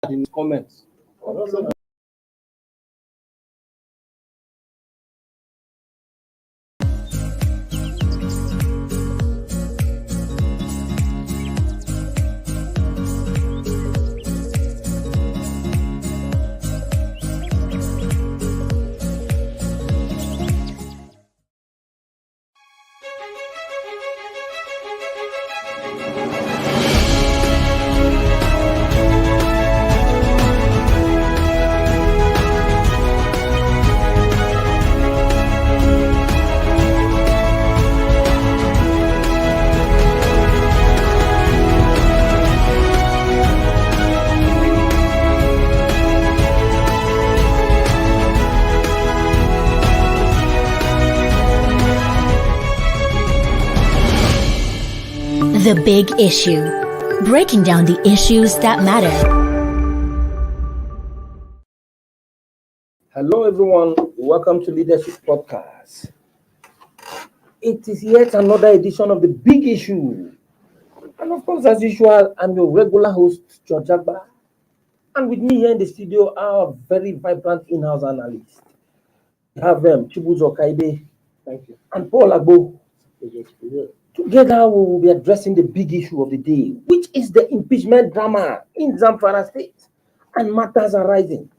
in his comments. The Big Issue. Breaking down the issues that matter. Hello, everyone. Welcome to Leadership Podcast. It is yet another edition of The Big Issue. And of course, as usual, I'm your regular host, George Agba. And with me here in the studio, our very vibrant in-house analyst. We have Chibuzo Kaibe. Thank you. And Paul Agbo. Together, we will be addressing the big issue of the day, which is the impeachment drama in Zamfara State and matters arising.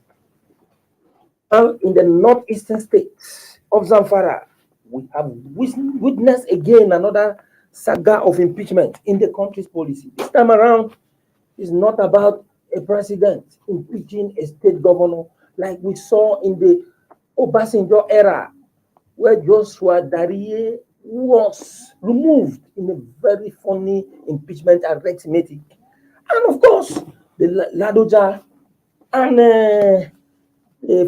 Well, in the northeastern states of Zamfara, we have witnessed again another saga of impeachment in the country's policy. This time around, it's not about a president impeaching a state governor like we saw in the Obasanjo era, where Joshua Darie was removed in a very funny impeachment arithmetic. And of course, the Ladoja and the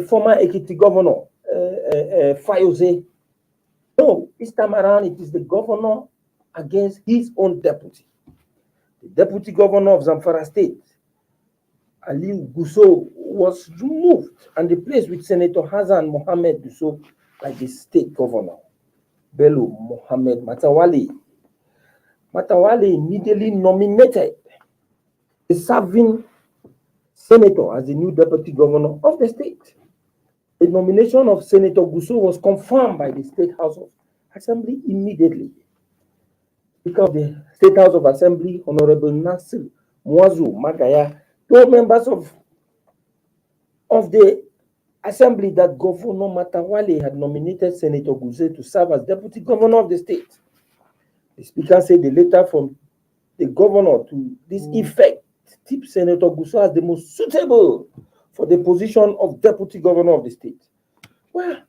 former Ekiti governor, Fayose. No, this time around, it is the governor against his own deputy. The deputy governor of Zamfara State, Aliyu Gusau, was removed and replaced with Senator Hassan Mohammed Gusau by the state governor, Bello Mohammed Matawalle. Matawalle immediately nominated the serving senator as the new deputy governor of the state. The nomination of Senator Gusau was confirmed by the State House of Assembly immediately. Speaker of the State House of Assembly, Honorable Nasir Muazu Magaya, told members of the Assembly that Governor Matawalle had nominated Senator Gusau to serve as deputy governor of the state. The speaker said the letter from the governor to this effect tipped Senator Gusau as the most suitable for the position of deputy governor of the state. Well,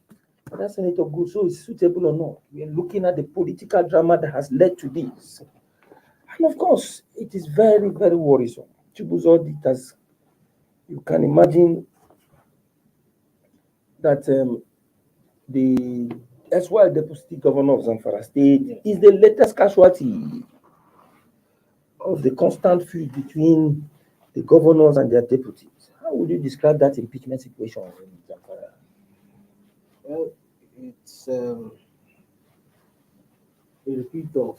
whether Senator Gusau is suitable or not, we are looking at the political drama that has led to this. And of course, it is very, very worrisome. Chibuzo, it has, you can imagine that the erstwhile deputy governor of Zamfara State is the latest casualty of the constant feud between the governors and their deputies. How would you describe that impeachment situation in Zamfara? Well, it's a repeat of,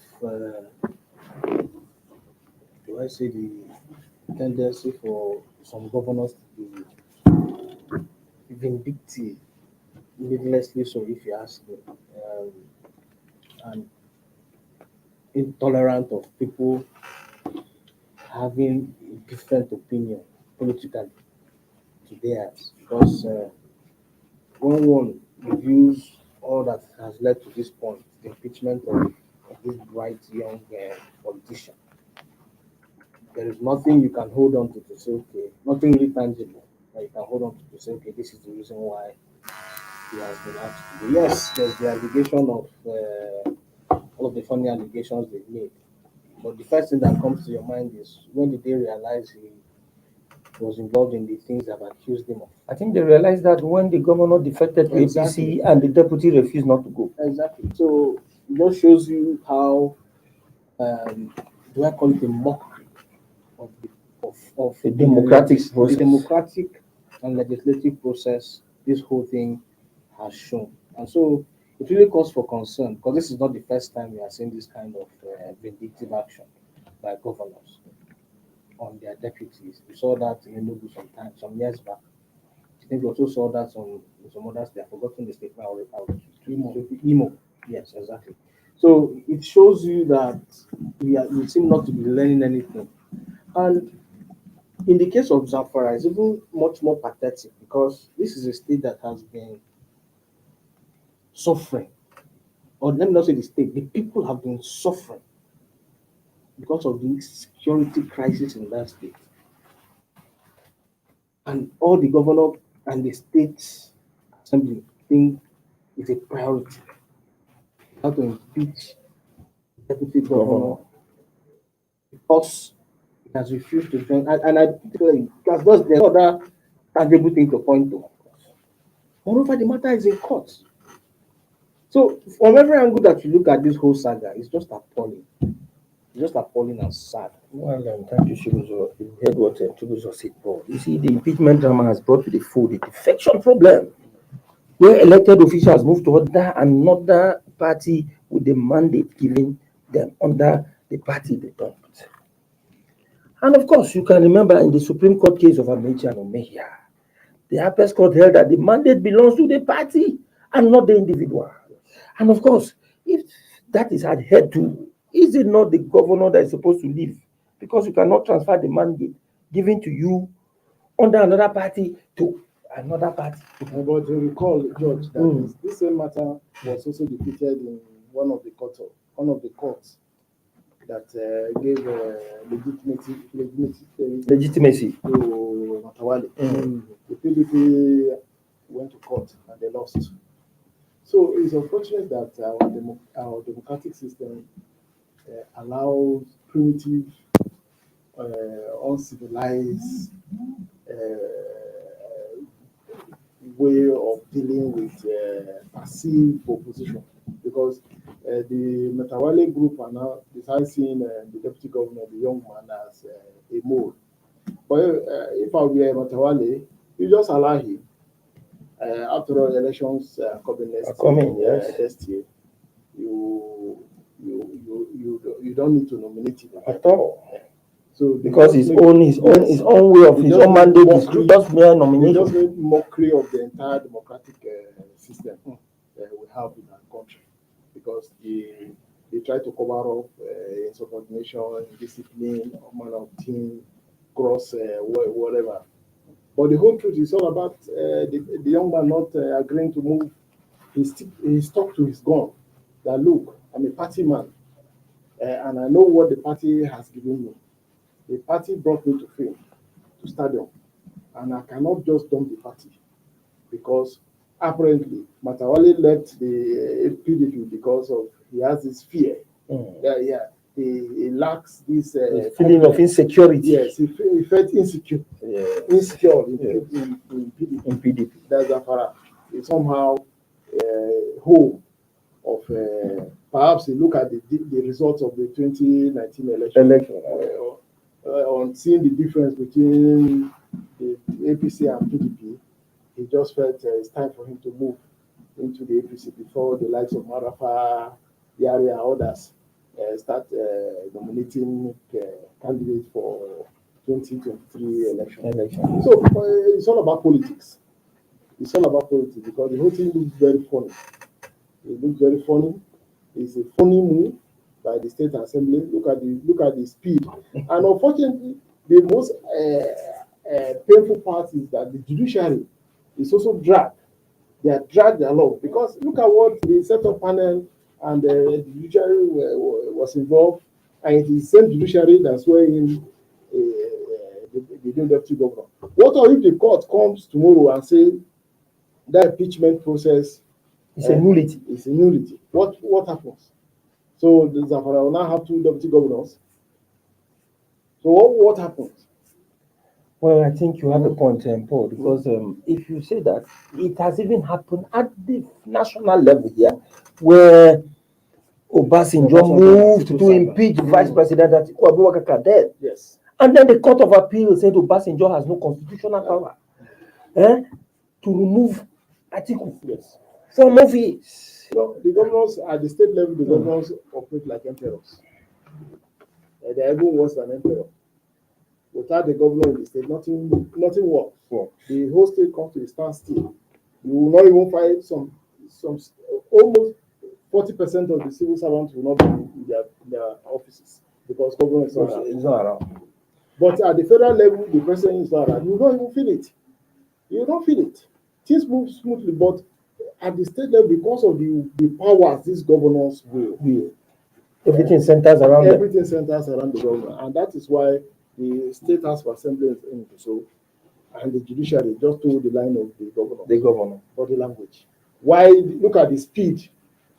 do I say, the tendency for some governors to be vindictive, needlessly so, if you ask me, and intolerant of people having a different opinion politically to theirs. Because when one reviews all that has led to this point, the impeachment of this bright young politician, there is nothing you can hold on to say, okay, nothing really tangible that you can hold on to say, okay, this is the reason why he has been asked to do. Yes, there's the allegation of all of the funny allegations they've made. But the first thing that comes to your mind is, when did they realize he was involved in the things that have accused him of? I think they realized that when the governor defected to APC and the deputy refused not to go. Exactly. So it just shows you how, do I call it a mockery of the democratic process. The democratic and legislative process this whole thing has shown. And so it really calls for concern, because this is not the first time we are seeing this kind of vindictive action by governors. on their deputies. We saw that in Enugu some years back. I think we also saw that in some others. They have forgotten the state now. Imo. Yes, exactly. So it shows you that we seem not to be learning anything. And in the case of Zamfara, it's even much more pathetic because this is a state that has been suffering. Or let me not say the state, the people have been suffering because of the security crisis in that state. And all the governor and the state assembly think it's a priority how to impeach the deputy governor because he has refused to join. And I think because there's no other tangible thing to point to. Moreover, the matter is in court. So from every angle that you look at this whole saga, it's just appalling. It's just appalling and sad. Well, thank you, Chibuzo. You heard what Chibuzo said, Paul. You see, the impeachment drama has brought to the fore the defection problem, where elected officials move to another party with the mandate given them under the party they don't. And of course, you can remember in the Supreme Court case of Amechi and Omehia, the Apex Court held that the mandate belongs to the party and not the individual. And of course, if that is adhered to, is it not the governor that is supposed to leave? Because you cannot transfer the mandate given to you under another party to another party. But you recall, George, that this same matter was also defeated in one of the courts that gave legitimacy to Matawalle. The PDP went to court and they lost. So it's unfortunate that our democratic system allows primitive, uncivilized way of dealing with passive opposition, because the Matawalle group are now deciding seeing the deputy governor, the young man, as a mole. But if I were Matawalle, you just allow him. After all, elections coming next year, you don't need to nominate him at all. So because his own way of his own mandate is just mere nomination. Just made mockery of the entire democratic system we have in our country, because they try to cover up insubordination, discipline, manner of team, cross whatever. But the whole truth is all about the young man not agreeing to move. He stuck to his gun. That look, I'm a party man, and I know what the party has given me. The party brought me to fame, to stadium, and I cannot just dump the party, because apparently Matawalle left the PDP because of he has this fear. He lacks this feeling of insecurity. Yes, he felt insecure. Yes. Insecure in PDP. That's Zamfara. It's somehow home of perhaps he look at the results of the 2019 election. On seeing the difference between the APC and PDP, he just felt it's time for him to move into the APC before the likes of Marafa, Yari, and others start nominating candidates for 2023 election. So it's all about politics. It's all about politics, because the whole thing looks very funny. It looks very funny. It's a funny move by the State Assembly. Look at the speed. And unfortunately, the most painful part is that the judiciary is also dragged. They are dragged along, because look at what the set-up panel and the judiciary was involved, and it is the same judiciary that's swearing the new deputy governor. What if the court comes tomorrow and say that impeachment process is a nullity? It's a nullity. What happens? So the Zamfara will now have two deputy governors. So what happens? Well, I think you have a point, Paul, because if you say that, it has even happened at the national level here, where Obasanjo moved to impeach Vice President Atiku Abubakar dead. Yes. And then the Court of Appeal said Obasanjo has no constitutional power to remove Atiku from office. So the governors at the state level, the governors operate like emperors. They are even worse than emperor. Without the governor in the state, nothing works. The whole state comes to a standstill. You will not even find some almost 40% of the civil servants will not be in their offices because government is not around. But at the federal level, the president is not around. You don't even feel it. You don't feel it. Things move smoothly, but at the state level, because of the powers these governors will everything centers around the governor, and that is why the State House of Assembly in Gusau and the judiciary just told the line of the governor, body language. Why look at the speed,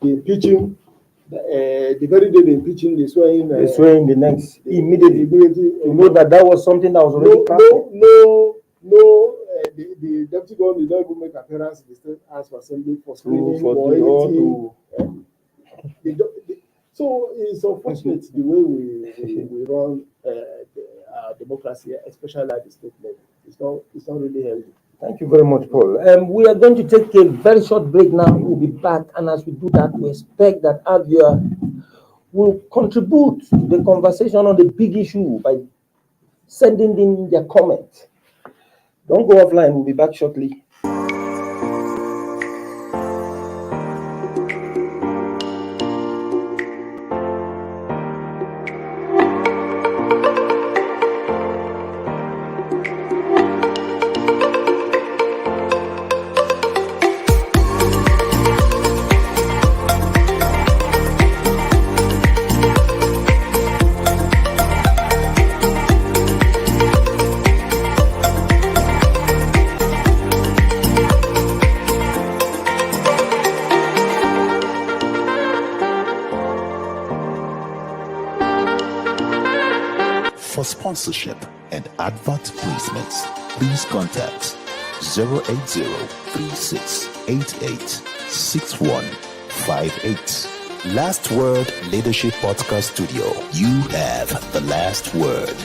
the impeaching, the very day they impeaching, they swearing the next immediately. You know that was something that was already the deputy governor did not even make appearance in the State House of Assembly for screening or anything. So it's unfortunate the way we run our democracy, especially at the state level. It's not really healthy. Thank you very much, Paul. We are going to take a very short break now. We'll be back, and as we do that, we expect that our viewer will contribute to the conversation on the big issue by sending in their comments. Don't go offline. We'll be back shortly. For sponsorship and advert placements, please contact 080-3688-6158. Last Word Leadership Podcast Studio. You have the last word.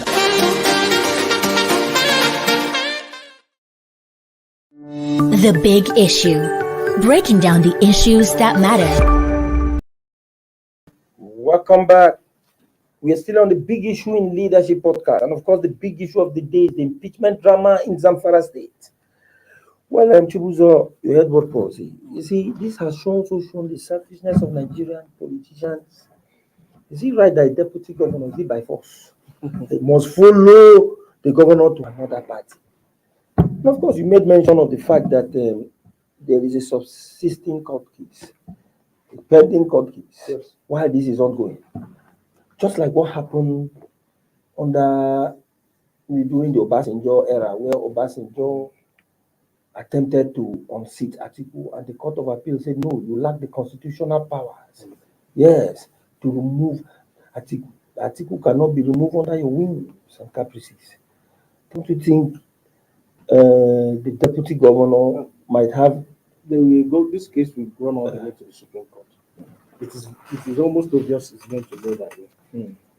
The Big Issue. Breaking down the issues that matter. Welcome back. We are still on the big issue in leadership podcast. And of course, the big issue of the day is the impeachment drama in Zamfara State. Well, Chibuzo, you heard what Paul said. You see, this has also shown the selfishness of Nigerian politicians. Is it right that a deputy governor is by force? They must follow the governor to another party. And of course, you made mention of the fact that there is a subsisting court case, a pending court case, while this is ongoing. Just like what happened during the Obasanjo era, where Obasanjo attempted to unseat Atiku, and the Court of Appeal said, no, you lack the constitutional powers. Yes, to remove Atiku. Atiku cannot be removed under your whims and caprices. Don't you think the deputy governor might have? This case will run all the way to the Supreme Court. It is almost obvious it's going to go that way.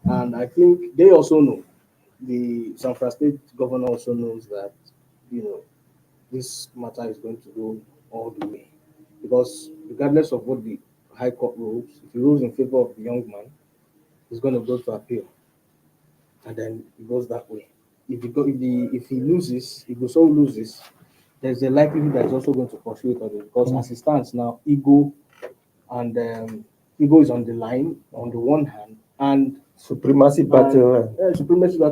And I think they also know, the Zamfara State governor also knows that, this matter is going to go all the way. Because regardless of what the High Court rules, if he rules in favor of the young man, he's going to go to appeal. And then it goes that way. If he loses, if Gusau loses, there's a likelihood that he's also going to pursue it because as it stands now, ego is on the line on the one hand, and supremacy battle.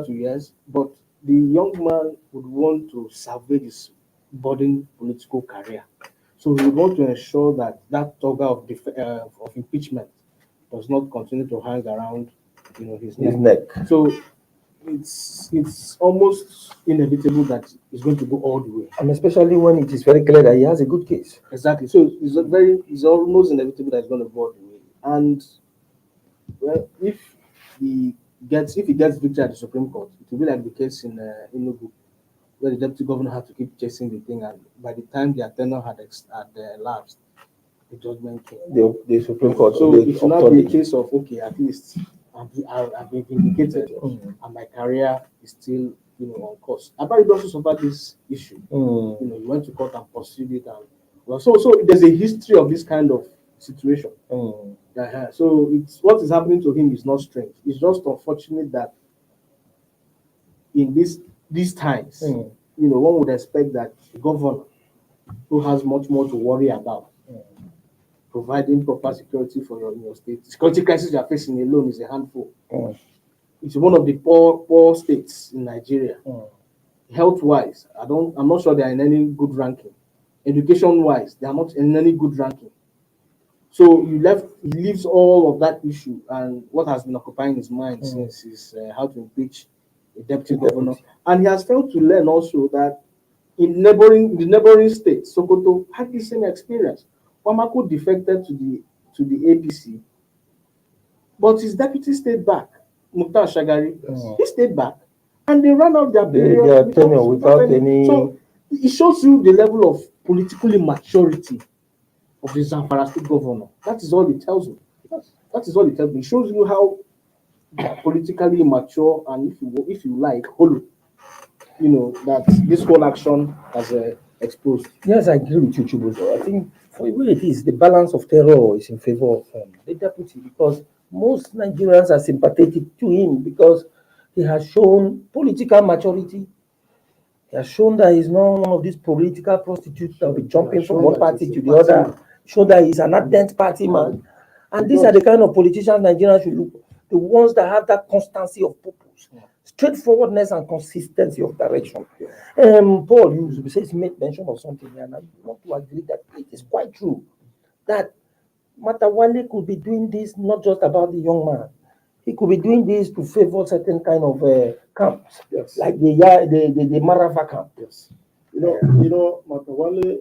Yes, but the young man would want to salvage his budding political career, so he would want to ensure that toga of impeachment does not continue to hang around, his neck. So it's almost inevitable that it's going to go all the way, and especially when it is very clear that he has a good case. Exactly. So it's almost inevitable that it's going to go all the way. And well, if he gets victory at the Supreme Court, it will be like the case in Enugu, where the deputy governor had to keep chasing the thing, and by the time their tenure had elapsed, the judgment came. The Supreme Court. So it will not be a case of at least I've been vindicated, and my career is still on course. Abari also suffered this issue. He went to court and pursued it, and so there's a history of this kind of situation. So it's what is happening to him is not strange. It's just unfortunate that in these times, one would expect that the governor, who has much more to worry about, providing proper security for your state. The security crisis you are facing alone is a handful. It's one of the poor states in Nigeria. Health-wise, I'm not sure they are in any good ranking. Education-wise, they are not in any good ranking. So he leaves all of that issue and what has been occupying his mind since is how to impeach a deputy governor. And he has failed to learn also that in the neighboring state, Sokoto had the same experience. Wamako defected to the APC, but his deputy stayed back. Mukhtar Shagari, he stayed back, and they ran out their period without any. So it shows you the level of political immaturity of the Zamfara State governor. That is all it tells you. That is all it tells me. It shows you how politically immature and if you like, hollow, that this whole action has exposed. Yes, I agree with you, Chubuzo. I think for the way it is, the balance of terror is in favor of the deputy because most Nigerians are sympathetic to him because he has shown political maturity. He has shown that he's not one of these political prostitutes that will be jumping from one party to the other. Show that he's an ardent party man. And these are the kind of politicians Nigerians should look for. The ones that have that constancy of purpose, straightforwardness and consistency of direction. Paul, you made mention of something here, and I want to agree that it is quite true that Matawalle could be doing this not just about the young man. He could be doing this to favor certain kind of camps, like the Marafa camp. Yes. Matawalle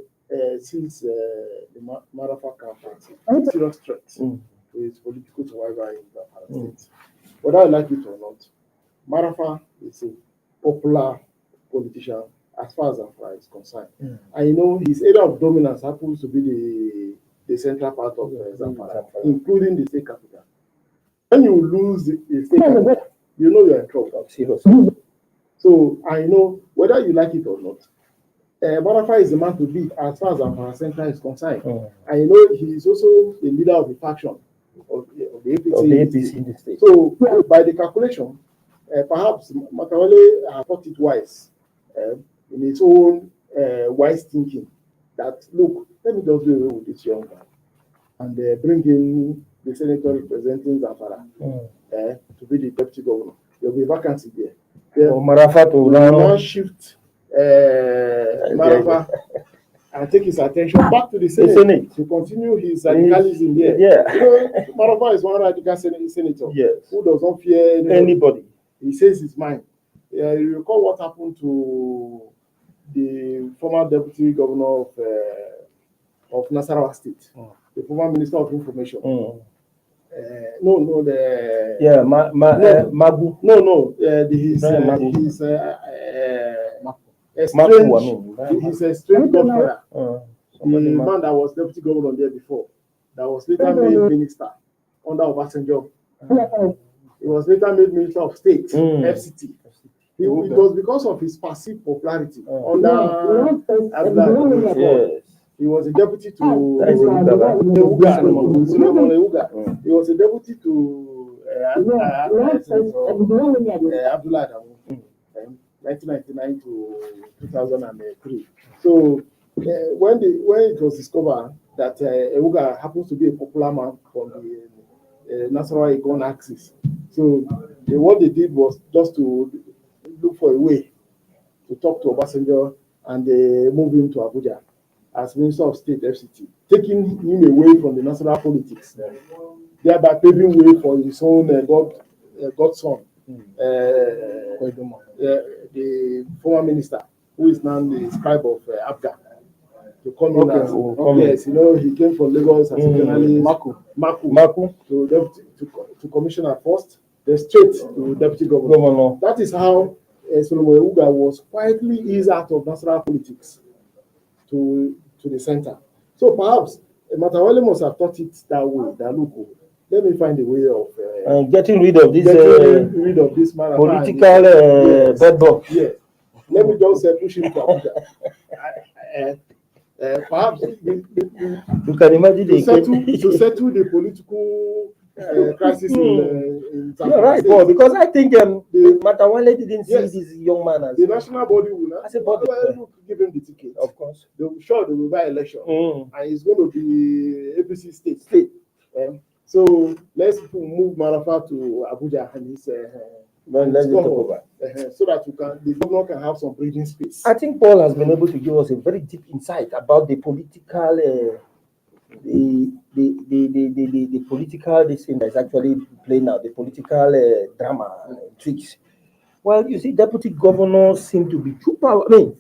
sees the Marafa camp as a serious threat to his political survival in the state. Whether I like it or not, Marafa is a popular politician as far as Zamfara is concerned. And his area of dominance happens to be the central part of Zamfara, including the state capital. When you lose the state capital, you're in trouble. Seriously. So I know whether you like it or not, Marafa is the man to beat as far as Zamfara Central is concerned. I know he is also the leader of the faction of the APC in the state. So by the calculation, perhaps Matawalle has thought it wise in his own wise thinking that, look, let me just do away with this young man and bring in the senator representing Zamfara to be the deputy governor. There will be a vacancy there. Marafa to now shift Marafa and take his attention back to the Senate to continue his radicalism there. Marafa is one radical senator who does not fear anybody. He says his mind. You recall what happened to the former deputy governor of Nasarawa State, the former minister of information. Magu. He's a strange godfather. The man that was deputy governor there before, that was later made minister under Obasanjo. He was later made minister of state, FCT. It was because of his passive popularity under Abdullah. He was a deputy to Uga. He was a deputy to Abdullah 1999 to 2003. So when it was discovered that Uga happens to be a popular man from the Nasarawa Egon axis, so what they did was just to look for a way to talk to Obasanjo and move him to Abuja as Minister of State FCT, taking him away from the national politics, thereby paving way for his own godson, the former minister, who is now the scribe of Abga, to come in as he came from Lagos as a journalist, Maku, to commissioner first, then straight to deputy governor. That is how Solomon Uga was quietly eased out of national politics to the center. So perhaps Matawalle must have thought it that way, that look, let me find a way of getting rid of this man political bedbug. Yeah. Let me just push him to Abuja. Perhaps you can imagine to settle the political crisis in Zamfara You're right, State. Paul, because I think Matawalle didn't see Yes. this young man as The national body will not give him the ticket. Of course. They will buy election, and it's going to be APC state. So let's move Marafa to Abuja and his so that the governor can have some breathing space. I think Paul has been able to give us a very deep insight about the political the political this thing that is actually playing out, the political drama tricks. Well, you see, deputy governors seem to be too power. I mean,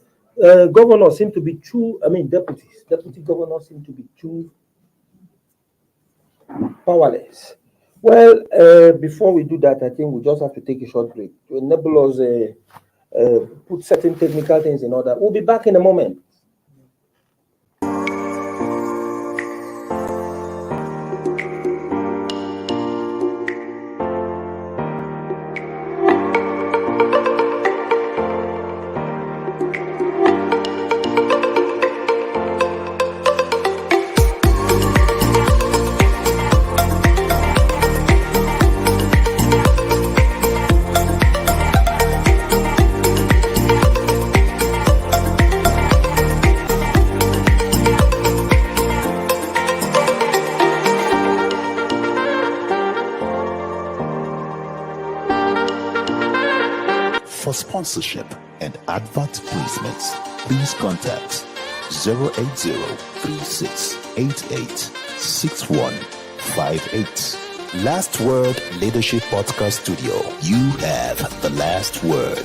governors seem to be too. I mean, deputy governors seem to be too powerless. Well, before we do that, I think we just have to take a short break to enable us put certain technical things in order. We'll be back in a moment. For sponsorship and advert placements, please contact 080-3688-6158. Last Word Leadership Podcast Studio. You have the last word.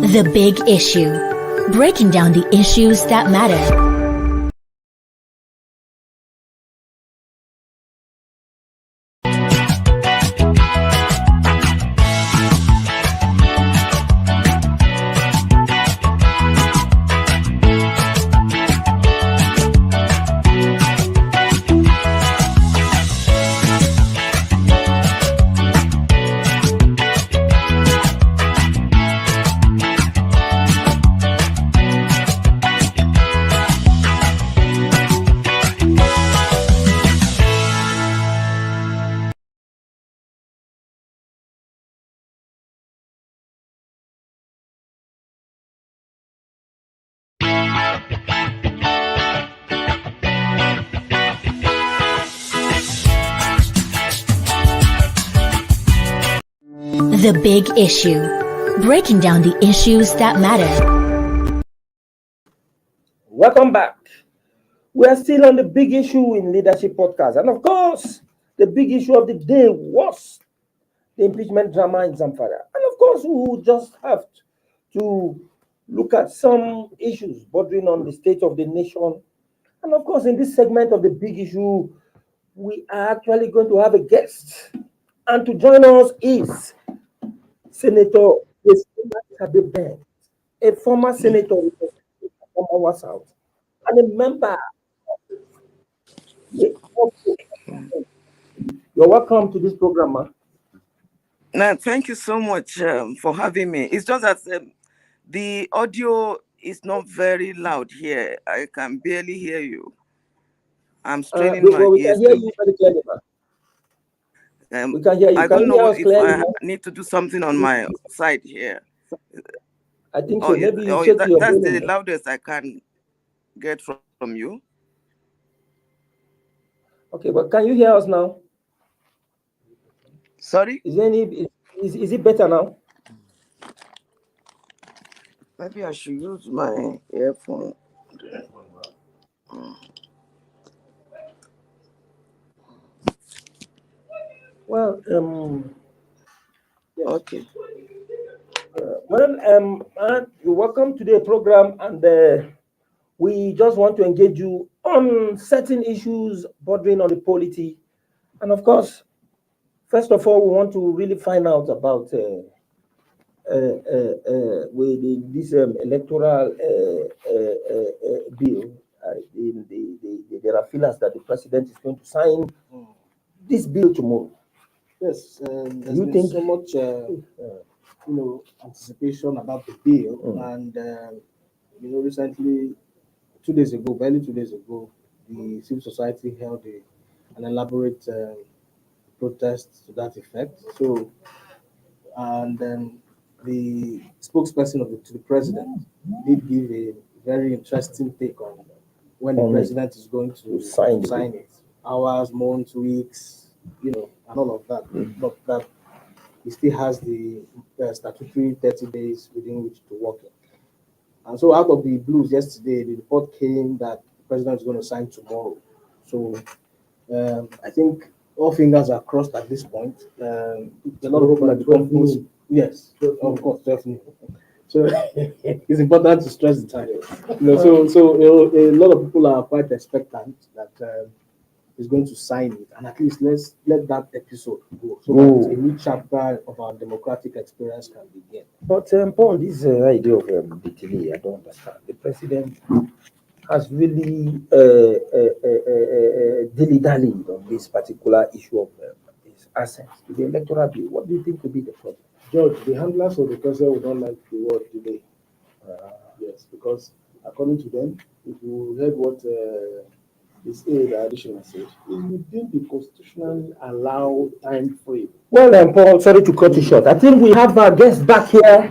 The Big Issue. Breaking down the issues that matter. The Big Issue. Breaking down the issues that matter. Welcome back. We are still on the Big Issue in Leadership Podcast. And of course, the big issue of the day was the impeachment drama in Zamfara. And of course, we will just have to look at some issues bordering on the state of the nation. And of course, in this segment of the Big Issue, we are actually going to have a guest. And to join us is Senator Hassan, a former senator from our South, and a member. You're welcome to this program, man. No, thank you so much for having me. It's just that the audio is not very loud here. I can barely hear you. I'm straining my we ears. Can hear you very clearly, man. We can hear you. I don't know if I need to do something on my side here. I think so. Maybe you check your that's volume. the loudest I can get from you. Okay, but can you hear us now? Sorry? Is it better now? Maybe I should use my earphone. Well, okay. You're welcome to the program, and we just want to engage you on certain issues bordering on the polity. And of course, first of all, we want to really find out about with this electoral bill. There are feelers that the president is going to sign this bill tomorrow. Yes, there's been so much, anticipation about the bill, and recently, barely 2 days ago, the civil society held an elaborate protest to that effect. So, and then the spokesperson to the president did give a very interesting take on when the president is going to sign it. Hours, months, weeks, and all of that. But that he still has the statutory 30 days within which to work in. And so out of the blues yesterday, the report came that the president is going to sign tomorrow. So I think all fingers are crossed at this point. A lot of people are becoming yes, of course, definitely. So it's important to stress the time. So a lot of people are quite expectant that he's going to sign it, and at least let that episode go, so that a new chapter of our democratic experience can begin. But Paul, this idea of the delay, I don't understand. The president has really dilly-dallied on this particular issue of his assets to the electoral bill. What do you think could be the problem? Judge, the handlers of the president would not like the word delay. Yes, because according to them, if you heard what his aide additional said, is within the constitutionally allowed time frame. Well, Paul, sorry to cut you short. I think we have our guest back here,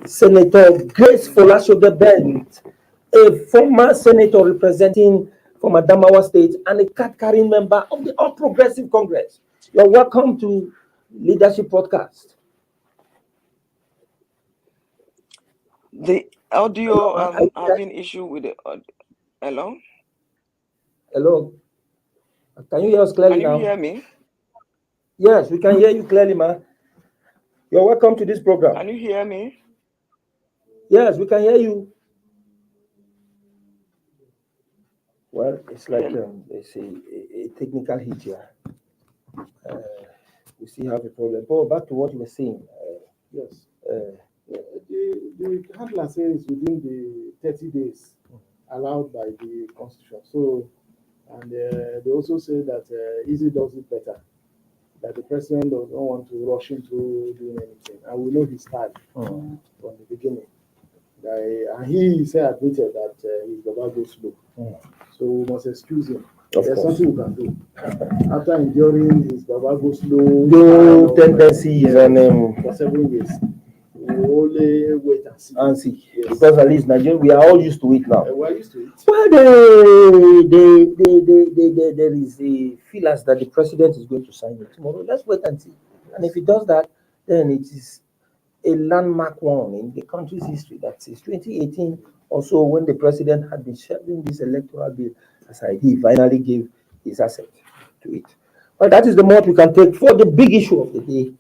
Senator Grace Folasho-Bent, a former senator representing from Matawalle State and a card-carrying member of the All Progressive Congress. You're welcome to Leadership Podcast. The audio, I'm having issue with the audio. Hello? Hello. Can you hear us clearly now? Can you hear me? Yes, we can hear you clearly, man. You're welcome to this program. Can you hear me? Yes, we can hear you. Well, it's like there's a technical hitch here. We still have a problem. But back to what you were saying. Yes. The handler says within the 30 days allowed by the Constitution. So, and they also say that easy does it better. That the president does not want to rush into doing anything, and we know his style from the beginning. And he admitted that he's about to go slow, so we must excuse him. There's something we can do after enduring his Baba go slow tendencies and for 7 years. We only wait and see. Yes. Because at least Nigeria, we are all used to it now. We're used to it. Well, there is a feelers that the president is going to sign it tomorrow. Let's wait and see. And if he does that, then it is a landmark one in the country's history. That is 2018 or so, when the president had been shelving this electoral bill aside, he finally gave his assent to it. But that is the most we can take for the big issue of the day.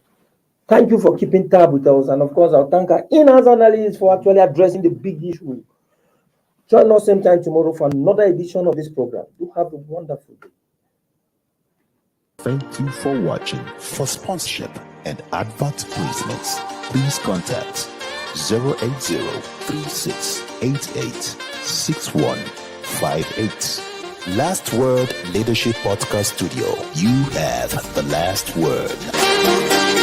Thank you for keeping tab with us, and of course, I'll thank our in-house analysts for actually addressing the big issue. Join us same time tomorrow for another edition of this program. You have a wonderful day. Thank you for watching. For sponsorship and advert placements, please contact 080-3688-6158. Last Word Leadership Podcast Studio. You have the last word.